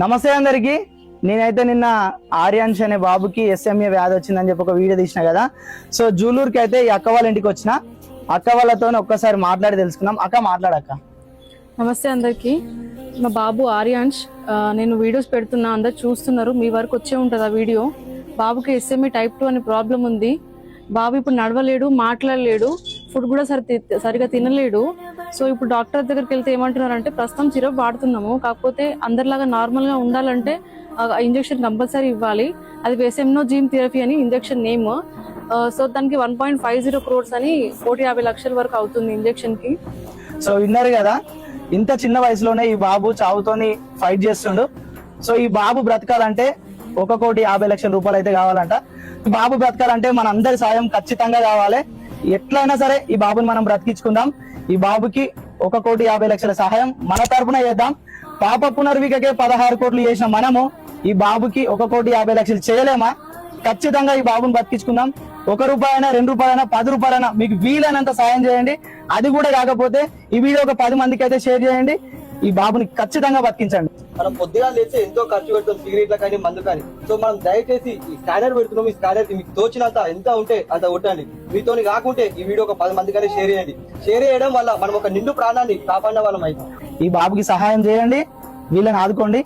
నమస్తే అందరికి. నేనైతే నిన్న ఆర్యాన్ష్ అనే బాబుకి ఎస్ఎంఏ వ్యాధి వచ్చిందని చెప్పి ఒక వీడియో తీసిన కదా. సో జూలూరుకి అయితే ఈ అక్క వాళ్ళ ఇంటికి వచ్చిన. అక్క వాళ్ళతో ఒక్కసారి మాట్లాడి తెలుసుకుందాం. అక్క మాట్లాడక్క. నమస్తే అందరికి. మా బాబు ఆర్యాన్ష్. నేను వీడియోస్ పెడుతున్నా, అందరు చూస్తున్నారు. మీ వరకు వచ్చే ఉంటుంది ఆ వీడియో. బాబుకి ఎస్ఎంఏ టైప్ 2 అనే ప్రాబ్లం ఉంది. బాబు ఇప్పుడు నడవలేడు, మాట్లాడలేడు, ఫుడ్ కూడా సరిగా తినలేడు. సో ఇప్పుడు డాక్టర్ దగ్గరికి వెళ్తే ఏమంటున్నారంటే ప్రస్తుతం సిరప్ వాడుతున్నాము, కాకపోతే అందరిలాగా నార్మల్ గా ఉండాలంటే ఇంజెక్షన్ కంపల్సరీ ఇవ్వాలి. అది వెసెమ్నోజీమ్ థెరపీ అని ఇంజెక్షన్ నేమ్. సో దానికి 1.50 crores అని 150 లక్షల వరకు అవుతుంది ఇంజెక్షన్ కి. సో విన్నారు కదా, ఇంత చిన్న వయసులోనే ఈ బాబు చావుతోని ఫైట్ చేస్తుండు. సో ఈ బాబు బ్రతకాలంటే 1,50,00,000 రూపాయలు అయితే కావాలంట. ఈ బాబు బ్రతకాలంటే మన అందరి సాయం ఖచ్చితంగా కావాలి. ఎట్లయినా సరే ఈ బాబుని మనం బ్రతికించుకుందాం. ఈ బాబుకి 1,50,00,000 సహాయం మన తరపున చేద్దాం. పాప పునర్వికకే 16 కోట్లు చేసిన మనము ఈ బాబుకి 1,50,00,000 చేయలేమా? ఖచ్చితంగా ఈ బాబుని బతికించుకుందాం. 1 రూపాయైనా 2 రూపాయలైనా 10 రూపాయలైనా మీకు వీలైనంత సాయం చేయండి. అది కూడా కాకపోతే ఈ వీడియో ఒక 10 మందికి అయితే షేర్ చేయండి. ఈ బాబుని ఖచ్చితంగా బతికించండి. మనం పొద్దుగా లేస్తే ఎంతో ఖర్చు పెడతాం, సిగరెట్ల కానీ మందు కానీ. సో మనం దయచేసి ఈ స్కానర్ పెడుతున్నాం. ఈ స్కానర్ కి మీకు తోచినంత ఎంత ఉంటే అంత కొట్టండి. మీతోని కాకుంటే ఈ వీడియో ఒక 10 మందికైనా షేర్ చేయండి. షేర్ చేయడం వల్ల మనం ఒక నిండు ప్రాణాన్ని కాపాడిన వాళ్ళం అయితే. ఈ బాబుకి సహాయం చేయండి, వీళ్ళని ఆదుకోండి.